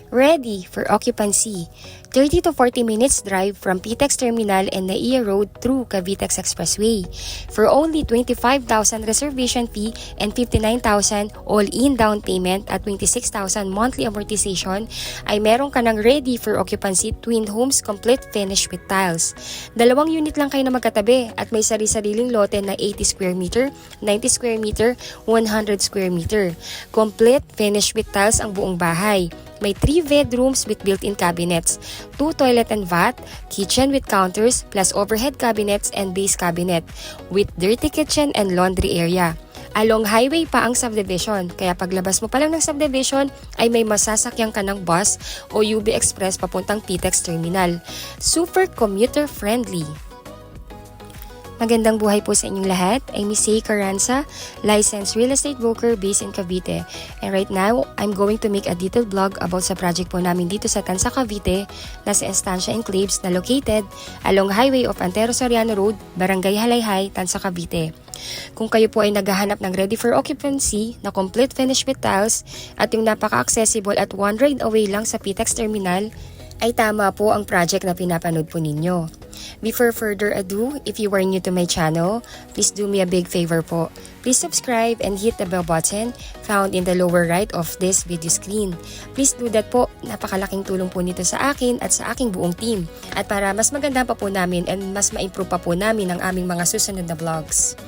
Ready for occupancy. 30 to 40 minutes drive from PTEX Terminal and Naiya Road through Cavitex Expressway. For only 25,000 reservation fee and 59,000 all-in down payment at 26,000 monthly amortization, ay meron ka ng ready for occupancy twin homes complete finish with tiles. Dalawang unit lang kayo na magkatabi at may sari-sariling lote na 80 square meter, 90 square meter, 100 square meter. Complete finish with tiles ang buong bahay. May 3 bedrooms with built-in cabinets, 2 toilet and bath, kitchen with counters, plus overhead cabinets and base cabinet, with dirty kitchen and laundry area. Along highway pa ang subdivision, kaya paglabas mo pa lang ng subdivision ay may masasakyan ka ng bus o UB Express papuntang PTEX Terminal. Super commuter friendly. Magandang buhay po sa inyong lahat. I'm Miss Say Carranza, licensed real estate broker based in Cavite. And right now, I'm going to make a detailed vlog about sa project po namin dito sa Tanza, Cavite, na sa Estancia Enclaves na located along highway of Antero Soriano Road, Barangay Halayhay, Tanza, Cavite. Kung kayo po ay naghahanap ng ready for occupancy na complete finish with tiles at yung napaka-accessible at one ride away lang sa PTEX Terminal, ay tama po ang project na pinapanood po ninyo. Before further ado, if you are new to my channel, please do me a big favor po. Please subscribe and hit the bell button found in the lower right of this video screen. Please do that po, napakalaking tulong po nito sa akin at sa aking buong team. At para mas maganda pa po namin and mas ma-improve pa po namin ang aming mga susunod na vlogs.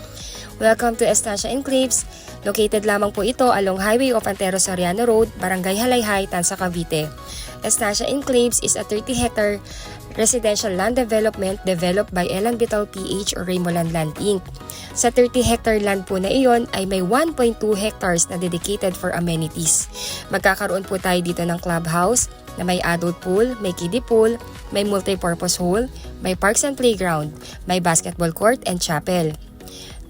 Welcome to Estancia Enclaves. Located lamang po ito along highway of Antero Soriano Road, Barangay Halayhay, Tanza, Cavite. Estancia Enclaves is a 30-hectare residential land development developed by Elan Vital PH or Raymoland Land Inc. Sa 30-hectare land po na iyon ay may 1.2 hectares na dedicated for amenities. Magkakaroon po tayo dito ng clubhouse na may adult pool, may kiddie pool, may multi-purpose hall, may parks and playground, may basketball court and chapel.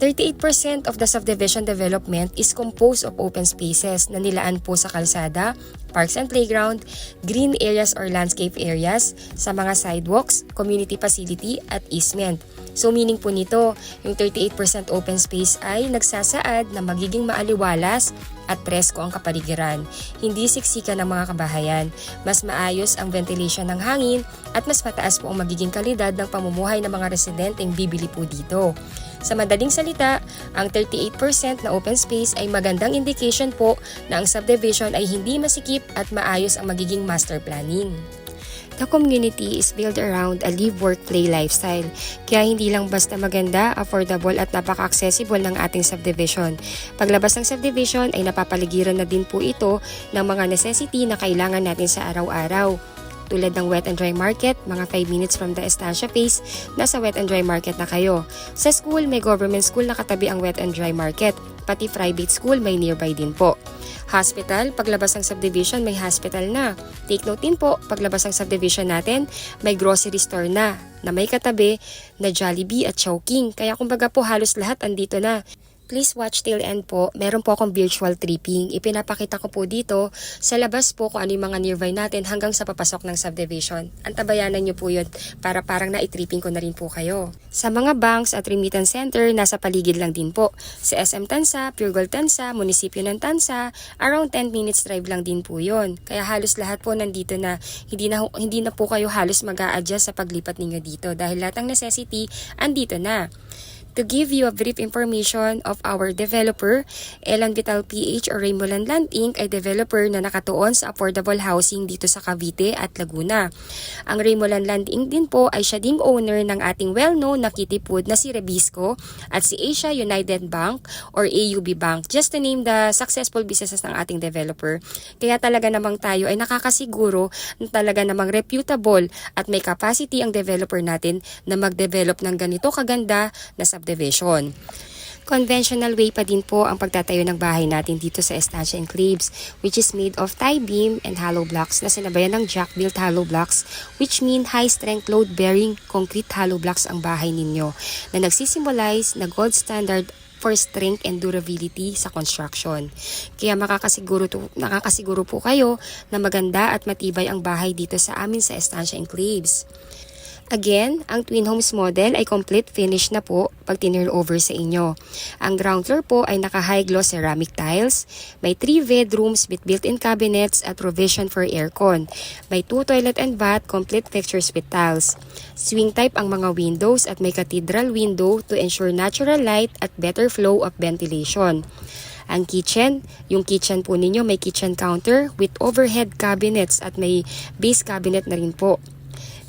38% of the subdivision development is composed of open spaces na nilaan po sa kalsada, parks and playground, green areas or landscape areas, sa mga sidewalks, community facility at easement. So meaning po nito, yung 38% open space ay nagsasaad na magiging maaliwalas at presko ang kapaligiran. Hindi siksikan ng mga kabahayan, mas maayos ang ventilation ng hangin at mas mataas po ang magiging kalidad ng pamumuhay ng mga residenteng bibili po dito. Sa madaling salita, ang 38% na open space ay magandang indication po na ang subdivision ay hindi masikip at maayos ang magiging master planning. The community is built around a live-work-play lifestyle, kaya hindi lang basta maganda, affordable at napaka-accessible ng ating subdivision. Paglabas ng subdivision ay napapaligiran na din po ito ng mga necessity na kailangan natin sa araw-araw. Tulad ng wet and dry market, mga 5 minutes from the Estancia Phase, nasa wet and dry market na kayo. Sa school, may government school na katabi ang wet and dry market. Pati private school may nearby din po. Hospital, paglabas ng subdivision may hospital na. Take note din po, paglabas ng subdivision natin, may grocery store na may katabi na Jollibee at Chowking. Kaya kumbaga po halos lahat andito na. Please watch till end po. Meron po akong virtual tripping. Ipinapakita ko po dito sa labas po kung ano yung mga nearby natin hanggang sa papasok ng subdivision. Antabayanan nyo po yun para parang na-tripping ko na rin po kayo. Sa mga banks at remittance center, nasa paligid lang din po. Sa SM Tanza, Pure Gold Tanza, Munisipyo ng Tanza, around 10 minutes drive lang din po yun. Kaya halos lahat po nandito na. Hindi na po kayo halos mag-a-adjust sa paglipat ninyo dito dahil lahat ng necessity andito na. To give you a brief information of our developer, Elan Vital PH or Raymoland Land Inc. ay developer na nakatuon sa affordable housing dito sa Cavite at Laguna. Ang Raymoland Land Inc. din po ay siya ding owner ng ating well-known na kitty food na si Rebisco at si Asia United Bank or AUB Bank, just to name the successful businesses ng ating developer. Kaya talaga namang tayo ay nakakasiguro na talaga namang reputable at may capacity ang developer natin na mag-develop ng ganito kaganda na subdivision. Conventional way pa din po ang pagtatayo ng bahay natin dito sa Estancia Enclaves, which is made of tie beam and hollow blocks na sinabayan ng jack-built hollow blocks, which mean high-strength load-bearing concrete hollow blocks ang bahay ninyo na nagsisimbolize na gold standard for strength and durability sa construction. Kaya nakakasiguro po kayo na maganda at matibay ang bahay dito sa amin sa Estancia Enclaves. Again, ang Twin Homes model ay complete finish na po pag tinurnover sa inyo. Ang ground floor po ay naka-high gloss ceramic tiles, may 3 bedrooms with built-in cabinets at provision for aircon. May 2 toilet and bath, complete fixtures with tiles. Swing type ang mga windows at may cathedral window to ensure natural light at better flow of ventilation. Ang kitchen, yung kitchen po ninyo may kitchen counter with overhead cabinets at may base cabinet na rin po.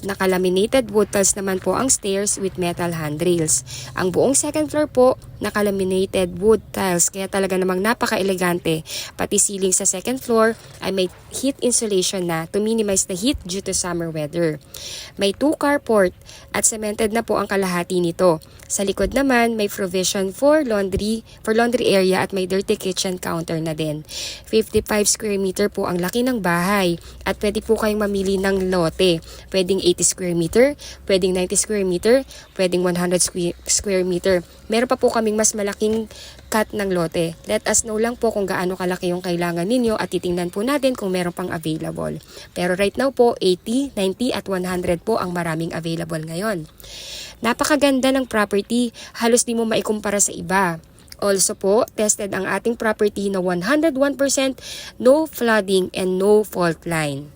Naka-laminated wood tiles naman po ang stairs with metal handrails. Ang buong second floor po, naka-laminated wood tiles kaya talaga namang napaka-elegante. Pati ceiling sa second floor ay may heat insulation na to minimize the heat due to summer weather. May 2 carport at cemented na po ang kalahati nito. Sa likod naman, may provision for laundry area at may dirty kitchen counter na din. 55 square meter po ang laki ng bahay at pwede po kayong mamili ng lote. Pwedeng 80 square meter, pwedeng 90 square meter, pwedeng 100 square meter. Meron pa po kaming mas malaking cut ng lote. Let us know lang po kung gaano kalaki yung kailangan ninyo at titingnan po natin kung meron pang available. Pero right now po, 80, 90 at 100 po ang maraming available ngayon. Napakaganda ng property, halos di mo maikumpara sa iba. Also po, tested ang ating property na 101% no flooding and no fault line.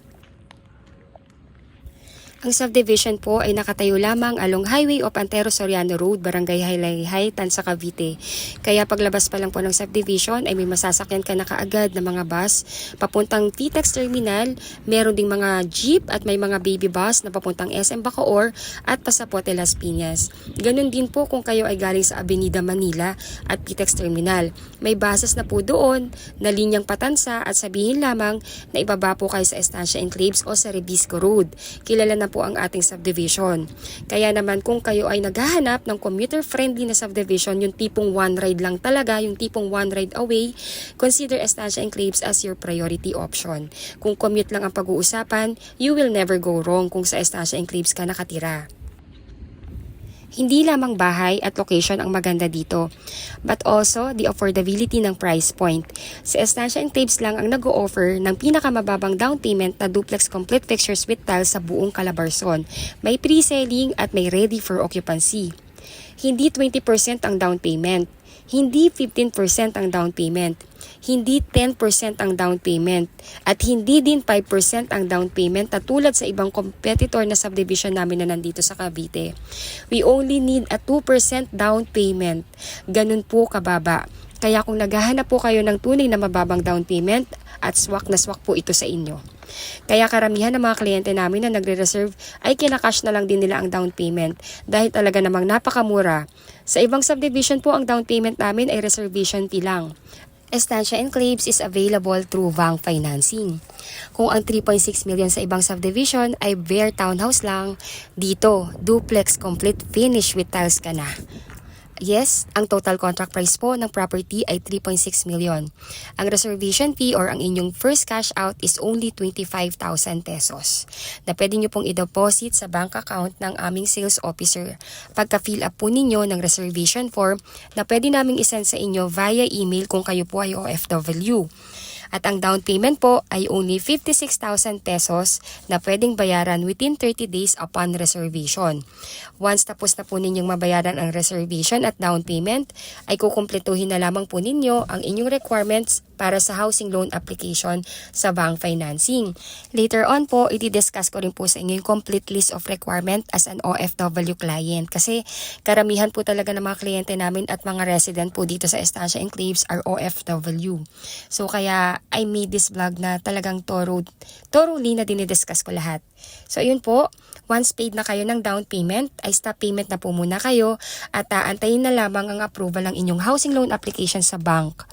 Ang subdivision po ay nakatayo lamang along Highway of Antero Soriano Road, Barangay Haylayhay, Tansa, Cavite. Kaya paglabas pa lang po ng subdivision ay may masasakyan ka na kaagad na mga bus papuntang TTEX Terminal. Meron ding mga jeep at may mga baby bus na papuntang SM Bacoor at Pasapote Las Piñas. Ganun din po kung kayo ay galing sa Avenida Manila at TTEX Terminal. May buses na po doon na linyang patansa at sabihin lamang na ibaba po kayo sa Estancia Enclaves o sa Rebisco Road. Kilala na po ang ating subdivision. Kaya naman kung kayo ay naghahanap ng commuter-friendly na subdivision, yung tipong one ride lang talaga, yung tipong one ride away, consider Estancia Enclaves as your priority option. Kung commute lang ang pag-uusapan, you will never go wrong kung sa Estancia Enclaves ka nakatira. Hindi lamang bahay at location ang maganda dito, but also the affordability ng price point. Si Estancia Enclaves lang ang nag-o-offer ng pinakamababang down payment na duplex complete fixtures with tiles sa buong Calabarzon. May pre-selling at may ready for occupancy. Hindi 20% ang down payment. Hindi 15% ang down payment, hindi 10% ang down payment, at hindi din 5% ang down payment na tulad sa ibang competitor na subdivision namin na nandito sa Cavite. We only need a 2% down payment. Ganun po kababa. Kaya kung naghahanap po kayo ng tunay na mababang down payment, at swak na swak po ito sa inyo. Kaya karamihan ng mga kliyente namin na nagre-reserve ay kinakash na lang din nila ang down payment dahil talaga namang napakamura. Sa ibang subdivision po ang down payment namin ay reservation fee lang. Estancia Enclaves is available through bank financing. Kung ang 3.6 million sa ibang subdivision ay bare townhouse lang, dito duplex complete finish with tiles ka na. Yes, ang total contract price po ng property ay 3.6 million. Ang reservation fee or ang inyong first cash out is only 25,000 pesos na pwede nyo pong i-deposit sa bank account ng aming sales officer pagka-fill up po ninyo ng reservation form na pwede naming isend sa inyo via email kung kayo po ay OFW. At ang down payment po ay only 56,000 pesos na pwedeng bayaran within 30 days upon reservation. Once tapos na po ninyong mabayaran ang reservation at down payment, ay kukumpletuhin na lamang po ninyo ang inyong requirements para sa housing loan application sa bank financing. Later on po, i-discuss ko rin po sa inyo yung complete list of requirement as an OFW client kasi karamihan po talaga ng mga kliyente namin at mga resident po dito sa Estancia Enclaves are OFW. So kaya I made this vlog na talagang thoroughly na dinidiscuss ko lahat. So yun po, once paid na kayo ng down payment, ay stop payment na po muna kayo at aantayin na lamang ang approval ng inyong housing loan application sa bank.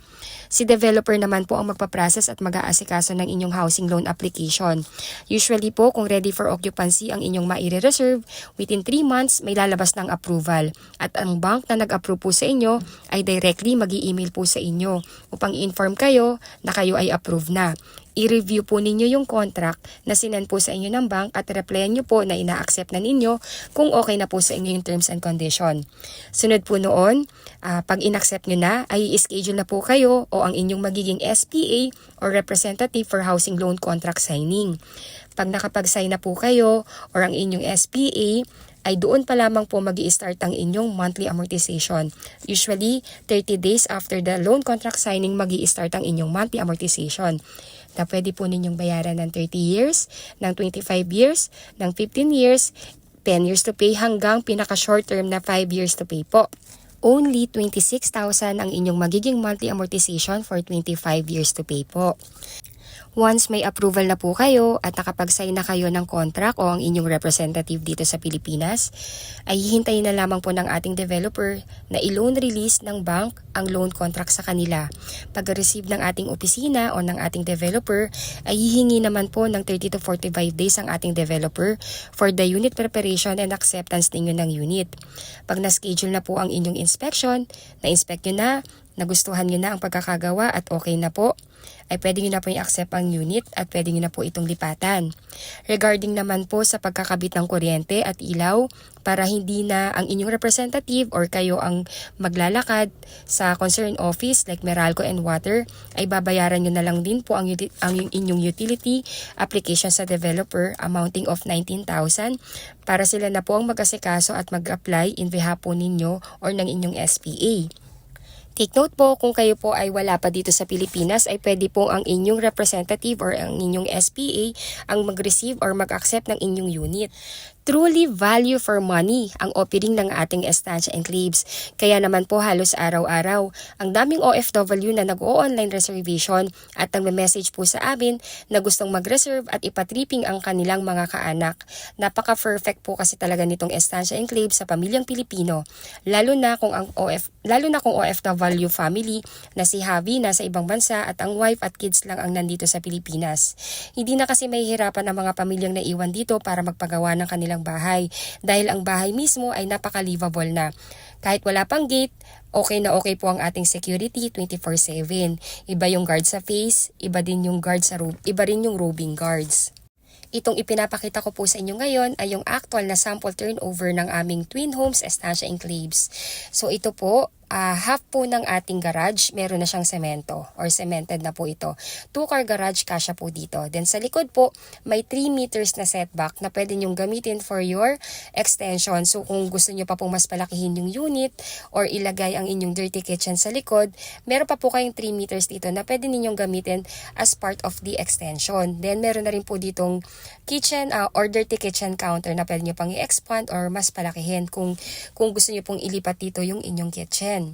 Si developer naman po ang magpaprocess at mag-aasikaso ng inyong housing loan application. Usually po, kung ready for occupancy ang inyong maire-reserve, within 3 months may lalabas ng approval. At ang bank na nag-approve po sa inyo ay directly mag-i-email po sa inyo upang i-inform kayo na kayo ay approve na. i-review po ninyo yung contract na sinend po sa inyo ng bank at replyan nyo po na ina-accept na ninyo kung okay na po sa inyo yung terms and condition. Sunod po noon, pag in-accept nyo na, ay i-schedule na po kayo o ang inyong magiging SPA or representative for housing loan contract signing. Pag nakapag-sign na po kayo or ang inyong SPA, ay doon pa lamang po mag-i-start ang inyong monthly amortization. Usually, 30 days after the loan contract signing, mag-i-start ang inyong monthly amortization. Na pwede po ninyong bayaran ng 30 years, ng 25 years, ng 15 years, 10 years to pay hanggang pinaka-short term na 5 years to pay po. Only 26,000 ang inyong magiging monthly amortization for 25 years to pay po. Once may approval na po kayo at nakapag-sign na kayo ng contract o ang inyong representative dito sa Pilipinas, ay hihintayin na lamang po ng ating developer na i-loan release ng bank ang loan contract sa kanila. Pag-receive ng ating opisina o ng ating developer, ay hihingi naman po ng 30 to 45 days ang ating developer for the unit preparation and acceptance ninyo ng unit. Pag na-schedule na po ang inyong inspection, na-inspect nyo na, nagustuhan nyo na ang pagkakagawa at okay na po, ay pwede nyo na po i-accept ang unit at pwede nyo na po itong lipatan. Regarding naman po sa pagkakabit ng kuryente at ilaw, para hindi na ang inyong representative or kayo ang maglalakad sa concerned office like Meralco and Water, ay babayaran nyo na lang din po ang inyong utility application sa developer amounting of 19,000 para sila na po ang mag-asikaso at mag-apply in behalf po ninyo or ng inyong SPA. Take note po, kung kayo po ay wala pa dito sa Pilipinas, ay pwede po ang inyong representative or ang inyong SPA ang mag-receive or mag-accept ng inyong unit. Truly value for money ang offering ng ating Estancia Enclaves. Kaya naman po halos araw-araw, ang daming OFW na nag-o-online reservation at nagme-message po sa amin na gustong mag-reserve at ipatripping ang kanilang mga kaanak. Napaka-perfect po kasi talaga nitong Estancia Enclaves sa pamilyang Pilipino, lalo na kung OFW family na si Javi nasa ibang bansa at ang wife at kids lang ang nandito sa Pilipinas. Hindi na kasi mahihirapan ang mga pamilyang naiwan dito para magpagawa ng kanilang bahay dahil ang bahay mismo ay napaka-livable na. Kahit wala pang gate, okay na okay po ang ating security 24/7. Iba yung guard sa face, iba rin yung roving guards. Itong ipinapakita ko po sa inyo ngayon ay yung actual na sample turnover ng aming Twin Homes Estancia Enclaves. So ito po, half po ng ating garage, meron na siyang semento or cemented na po ito. 2-car garage kasya po dito. Then sa likod po, may 3 meters na setback na pwede nyong gamitin for your extension. So kung gusto nyo pa pong mas palakihin yung unit or ilagay ang inyong dirty kitchen sa likod, meron pa po kayong 3 meters dito na pwede ninyong gamitin as part of the extension. Then meron na rin po ditong kitchen or dirty kitchen counter na pwede nyo pang i-expand or mas palakihin kung gusto nyo pong ilipat dito yung inyong kitchen.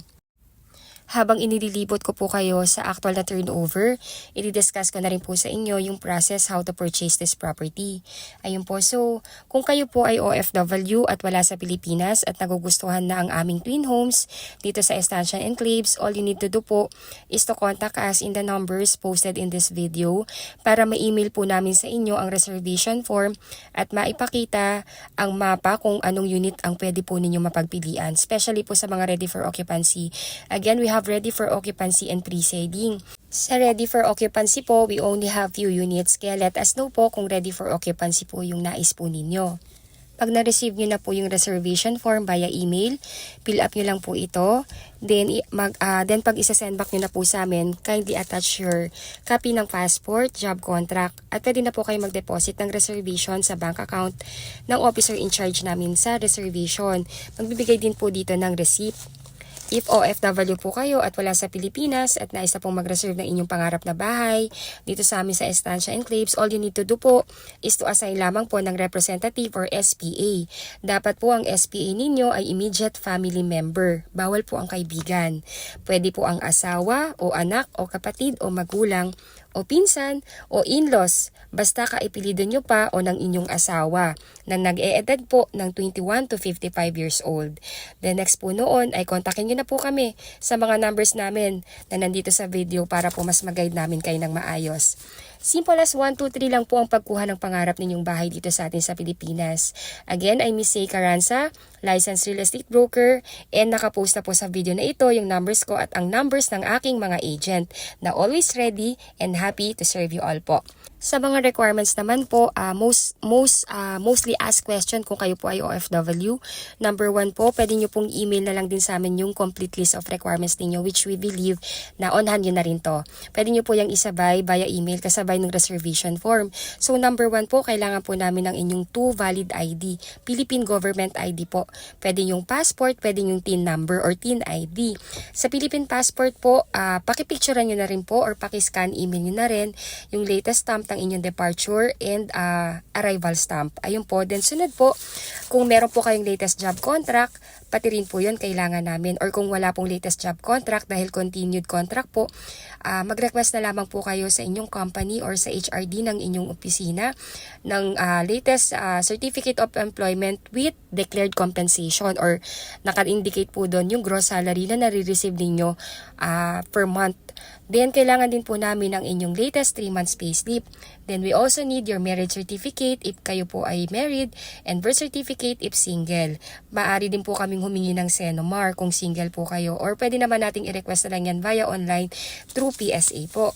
Habang inililibot ko po kayo sa actual na turnover, i-discuss ko na rin po sa inyo yung process how to purchase this property. Ayun po, so kung kayo po ay OFW at wala sa Pilipinas at nagugustuhan na ang aming Twin Homes dito sa Estancia Enclaves, all you need to do po is to contact us in the numbers posted in this video para ma-email po namin sa inyo ang reservation form at maipakita ang mapa kung anong unit ang pwede po ninyo mapagpilian, especially po sa mga ready for occupancy. Again, we have ready for occupancy and pre-selling. Sa ready for occupancy po, we only have few units, kaya let us know po kung ready for occupancy po yung nais po ninyo. Pag na-receive nyo na po yung reservation form via email, fill up nyo lang po ito. Then pag isa-send back nyo na po sa amin, kindly attach your copy ng passport, job contract, at pwede na po kayo mag-deposit ng reservation sa bank account ng officer in charge namin sa reservation. Magbibigay din po dito ng receipt. If OFW po kayo at wala sa Pilipinas at nais na pong mag-reserve ng inyong pangarap na bahay dito sa amin sa Estancia Enclaves, all you need to do po is to assign lamang po ng representative or SPA. Dapat po ang SPA ninyo ay immediate family member. Bawal po ang kaibigan. Pwede po ang asawa o anak o kapatid o magulang o pinsan o in-laws, basta kaipilido nyo pa o ng inyong asawa na nag-e-edad po ng 21 to 55 years old. The next po noon ay kontakin nyo na po kami sa mga numbers namin na nandito sa video para po mas mag-guide namin kayo ng maayos. Simple as 1, 2, 3 lang po ang pagkuha ng pangarap ninyong bahay dito sa atin sa Pilipinas. Again, I'm Miss Say Carranza, licensed real estate broker, and nakapost na po sa video na ito yung numbers ko at ang numbers ng aking mga agent na always ready and happy to serve you all po. Sa mga requirements naman po, mostly asked question kung kayo po ay OFW. Number 1 po, pwede nyo pong email na lang din sa amin yung complete list of requirements ninyo, which we believe na on hand nyo na rin to. Pwede nyo po yung isabay via email kasabay ng reservation form. So number 1 po, kailangan po namin ng inyong 2 valid ID, Philippine Government ID po. Pwede yung passport, pwede yung TIN number or TIN ID. Sa Philippine passport po, pakipicturean nyo na rin po or pakiscan email nyo na rin yung latest stamp ng inyong departure and arrival stamp. Ayun po. Then sunod po, kung meron po kayong latest job contract, pati rin po yun kailangan namin. Or kung wala pong latest job contract dahil continued contract po, mag-request na lamang po kayo sa inyong company or sa HRD ng inyong opisina ng latest certificate of employment with declared compensation or naka-indicate po doon yung gross salary na nare-receive ninyo per month. Then, kailangan din po namin ang inyong latest 3 months payslip. Then, we also need your marriage certificate if kayo po ay married and birth certificate if single. Maaari din po kaming humingi ng Senomar kung single po kayo or pwede naman nating i-request na lang yan via online through PSA po.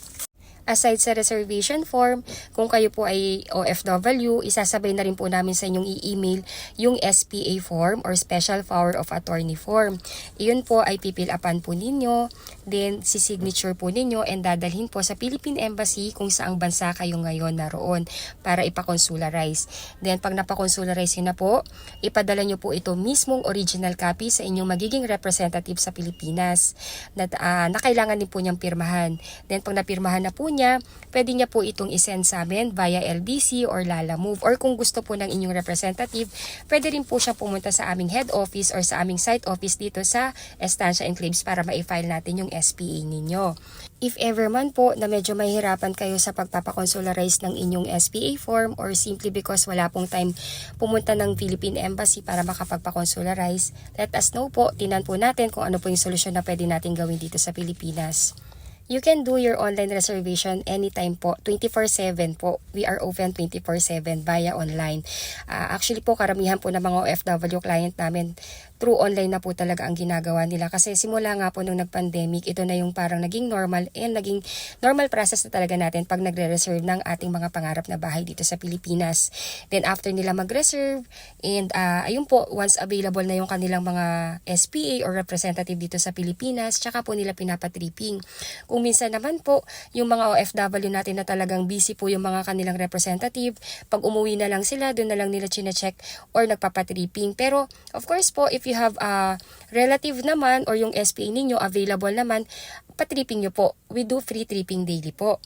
Aside sa reservation form, kung kayo po ay OFW, isasabay na rin po namin sa inyong i-email yung SPA form or Special Power of Attorney form. Iyon po ay pipil-upan po ninyo, then si-signature po ninyo and dadalhin po sa Philippine Embassy kung saang bansa kayo ngayon naroon para ipakonsularize. Then pag napakonsularize yun na po, ipadala nyo po ito mismong original copy sa inyong magiging representative sa Pilipinas na kailangan din po niyang pirmahan. Then pag napirmahan na po niya, pwede niya po itong isend sa amin via LBC or Lalamove or kung gusto po ng inyong representative, pwede rin po siya pumunta sa aming head office or sa aming site office dito sa Estancia Enclaves para ma-file natin yung SPA ninyo. If ever man po na medyo mahirapan kayo sa pagpapakonsularize ng inyong SPA form or simply because wala pong time pumunta ng Philippine Embassy para makapagpakonsularize, let us know po, tinan po natin kung ano po yung solusyon na pwede natin gawin dito sa Pilipinas. You can do your online reservation anytime po, 24/7 po. We are open 24/7 via online. Actually po, karamihan po ng mga OFW client namin, through online na po talaga ang ginagawa nila. Kasi simula nga po nung nag-pandemic, ito na yung parang naging normal and naging normal process na talaga natin pag nagre-reserve ng ating mga pangarap na bahay dito sa Pilipinas. Then after nila mag-reserve, and ayun po, once available na yung kanilang mga SPA or representative dito sa Pilipinas, tsaka po nila pinapatripping. Kung minsan naman po, yung mga OFW natin na talagang busy po yung mga kanilang representative, pag umuwi na lang sila, doon na lang nila chine-check or nagpapatripping. Pero, of course po, if you have a relative naman or yung SPA ninyo available naman, patripping nyo po. We do free tripping daily po.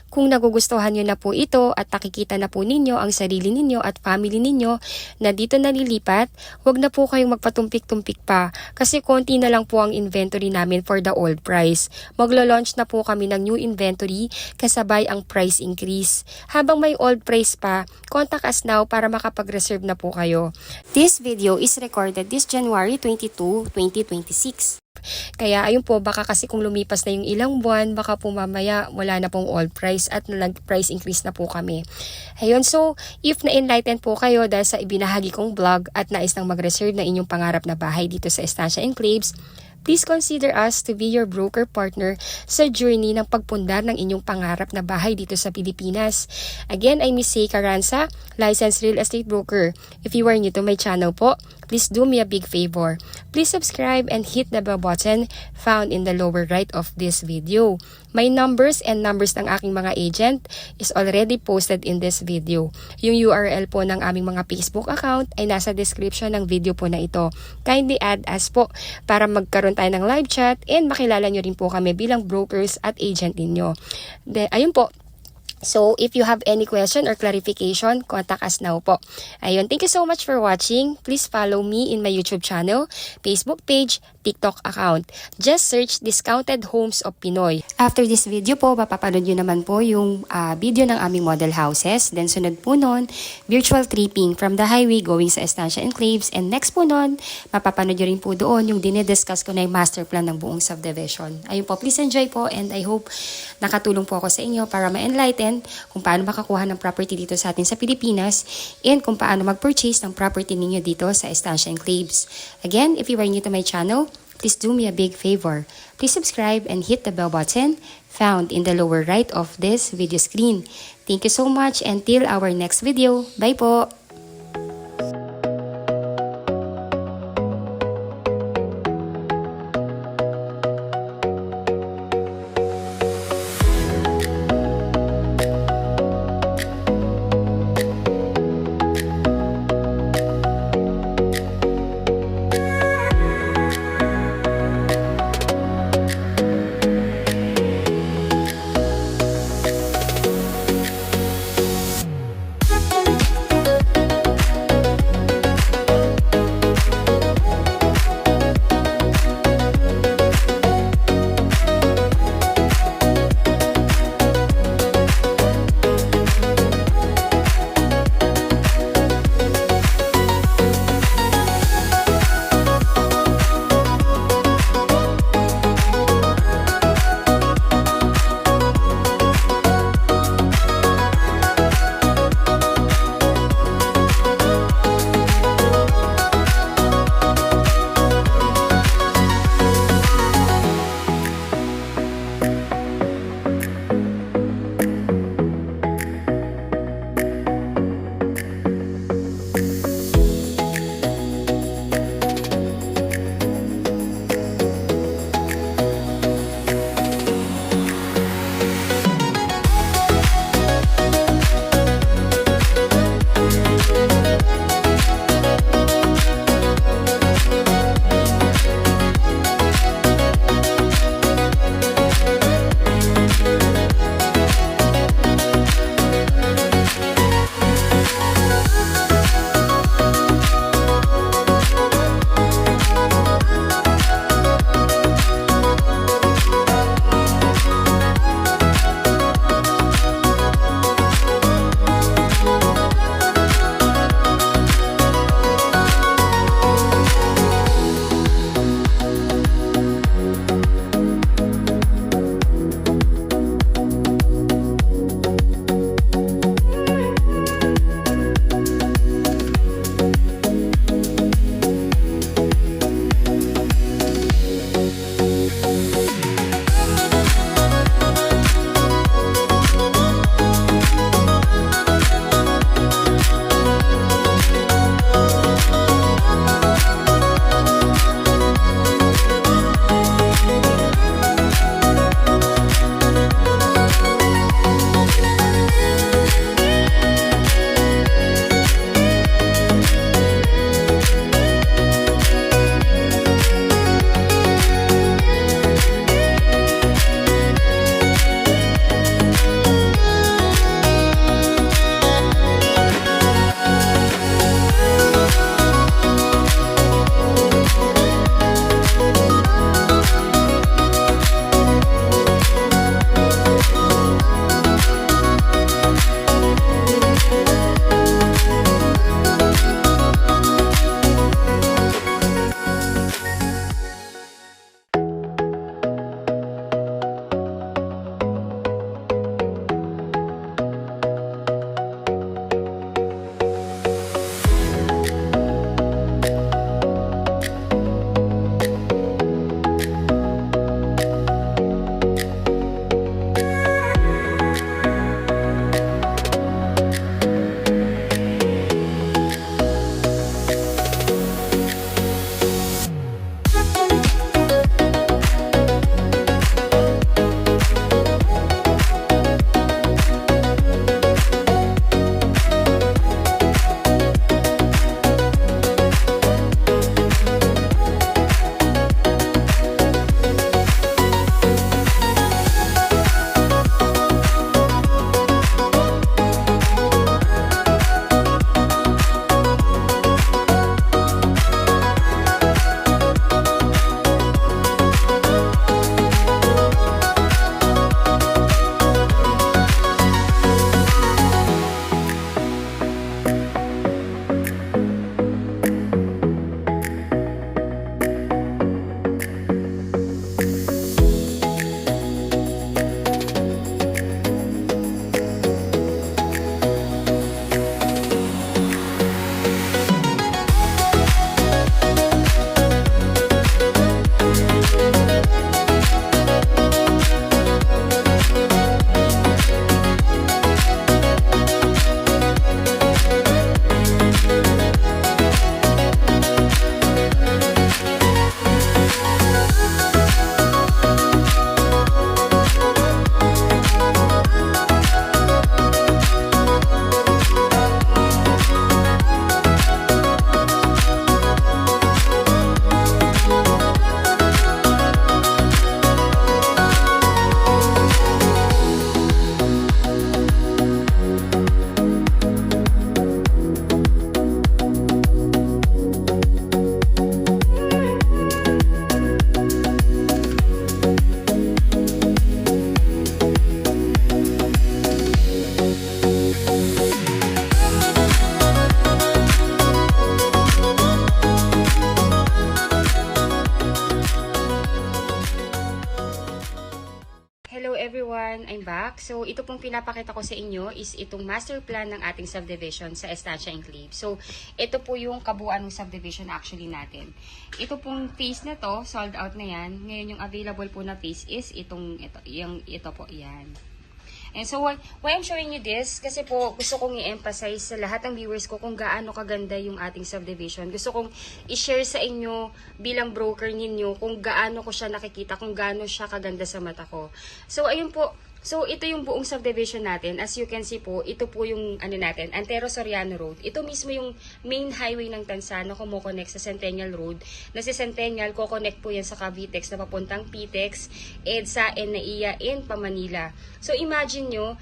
Kung nagugustuhan nyo na po ito at nakikita na po ninyo ang sarili ninyo at family ninyo na dito nalilipat, huwag na po kayong magpatumpik-tumpik pa kasi konti na lang po ang inventory namin for the old price. Maglo-launch na po kami ng new inventory kasabay ang price increase. Habang may old price pa, contact us now para makapag-reserve na po kayo. This video is recorded this January 22, 2026. Kaya ayun po, baka kasi kung lumipas na yung ilang buwan, baka po mamaya wala na pong old price at nag-price increase na po kami. Ayun, so if na-enlighten po kayo dahil sa ibinahagi kong vlog at nais nang mag-reserve na inyong pangarap na bahay dito sa Estancia Enclaves, please consider us to be your broker partner sa journey ng pagpundar ng inyong pangarap na bahay dito sa Pilipinas. Again, I'm Miss Say Carranza, licensed real estate broker. If you are new to my channel po, please do me a big favor. Please subscribe and hit the bell button found in the lower right of this video. My numbers and numbers ng aking mga agent is already posted in this video. Yung URL po ng aming mga Facebook account ay nasa description ng video po na ito. Kindly add us po para magkaroon tayo ng live chat and makilala nyo rin po kami bilang brokers at agent ninyo. Ayun po. So, if you have any question or clarification, contact us now po. Ayun, thank you so much for watching. Please follow me in my YouTube channel, Facebook page, TikTok account. Just search Discounted Homes of Pinoy. After this video po, mapapanood nyo naman po yung video ng aming model houses. Then sunod po nun, virtual tripping from the highway going sa Estancia Enclaves. And next po nun, mapapanood nyo rin po doon yung dinidiscuss ko na yung master plan ng buong subdivision. Ayun po, please enjoy po and I hope nakatulong po ako sa inyo para ma-enlighten natin kung paano makakuha ng property dito sa atin sa Pilipinas and kung paano mag-purchase ng property ninyo dito sa Estancia Enclaves. Again, if you are new to my channel, please do me a big favor. Please subscribe and hit the bell button found in the lower right of this video screen. Thank you so much and till our next video. Bye po! So, ito pong pinapakita ko sa inyo is itong master plan ng ating subdivision sa Estancia Enclave. So, ito po yung kabuuan ng subdivision actually natin. Ito pong phase na to, sold out na yan. Ngayon yung available po na phase is ito po, yan. And so, why I'm showing you this? Kasi po, gusto kong i-emphasize sa lahat ng viewers ko kung gaano kaganda yung ating subdivision. Gusto kong i-share sa inyo bilang broker ninyo kung gaano ko siya nakikita, kung gaano siya kaganda sa mata ko. So, ayun po. So, ito yung buong subdivision natin. As you can see po, ito po yung natin, Antero Soriano Road. Ito mismo yung main highway ng Tansa na kumukonect sa Centennial Road. Na si Centennial, kukonect po yan sa Cavitex na papuntang Pitex, EDSA, NAIA, and Pamanila. So, imagine nyo,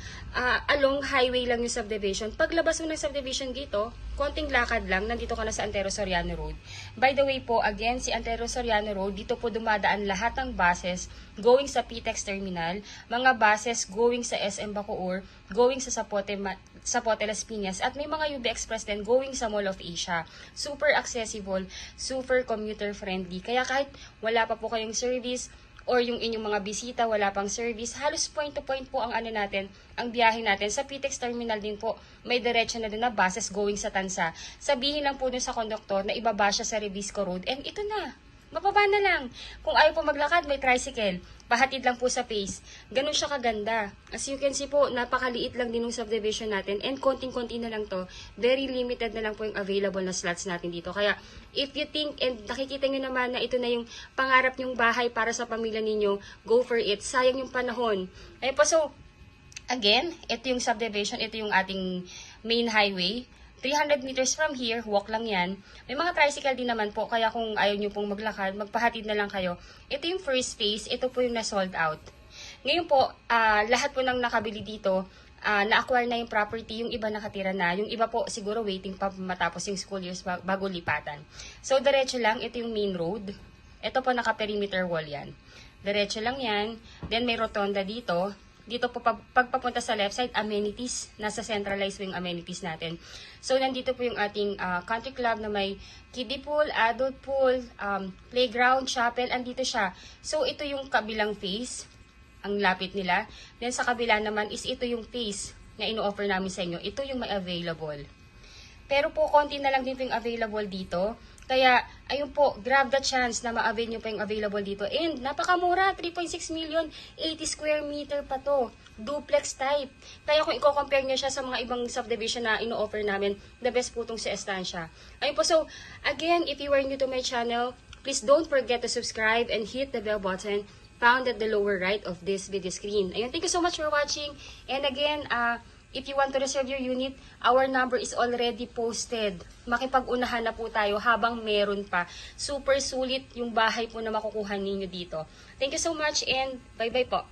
along highway lang yung subdivision. Paglabas mo ng subdivision dito, konting lakad lang, nandito ka na sa Antero Soriano Road. By the way po, again, si Antero Soriano Road, dito po dumadaan lahat ng buses going sa Pitex Terminal, mga buses going sa SM Bacoor, going sa Zapote Las Piñas, at may mga UB Express din going sa Mall of Asia. Super accessible, super commuter friendly. Kaya kahit wala pa po kayong service, or yung inyong mga bisita, wala pang service, halos point to point po ang natin, ang biyahe natin. Sa Pitex Terminal din po, may diretso na din na buses going sa Tansa. Sabihin lang po dun sa konduktor na ibaba siya sa Revisco Road, and ito na. Mababa na lang. Kung ayaw po maglakad, may tricycle. Pahatid lang po sa pace. Ganun siya kaganda. As you can see po, napakaliit lang din ng subdivision natin. And konting-konti na lang to. Very limited na lang po yung available na slots natin dito. Kaya, if you think, and nakikita nyo naman na ito na yung pangarap nyong bahay para sa pamilya ninyo, go for it. Sayang yung panahon. Ayun po, so, again, ito yung subdivision. Ito yung ating main highway. 300 meters from here, walk lang yan. May mga tricycle din naman po, kaya kung ayaw nyo pong maglakad, magpahatid na lang kayo. Ito yung first phase, ito po yung na-sold out. Ngayon po, lahat po ng nakabili dito, na-acquire na yung property, yung iba nakatira na, yung iba po siguro waiting pa matapos yung school years bago lipatan. So, diretso lang, ito yung main road. Ito po naka-perimeter wall yan. Diretso lang yan, then may rotonda dito. Dito po, pagpapunta sa left side, amenities. Nasa centralized wing amenities natin. So, nandito po yung ating country club na may kiddie pool, adult pool, playground, chapel. Andito siya. So, ito yung kabilang phase. Ang lapit nila. Then, sa kabila naman is ito yung phase na ino-offer namin sa inyo. Ito yung may available. Pero po, konti na lang din po yung available dito. Kaya, ayun po, grab the chance na ma-avail nyo pa yung available dito. And, napakamura, 3.6 million, 80 square meter pa to. Duplex type. Kaya kung i-compare nyo siya sa mga ibang subdivision na ino-offer namin, the best po itong si Estancia. Ayun po, so, again, if you are new to my channel, please don't forget to subscribe and hit the bell button found at the lower right of this video screen. Ayun, thank you so much for watching. And again, if you want to reserve your unit, our number is already posted. Makipag-unahan na po tayo habang meron pa. Super sulit yung bahay po na makukuha ninyo dito. Thank you so much and bye-bye po.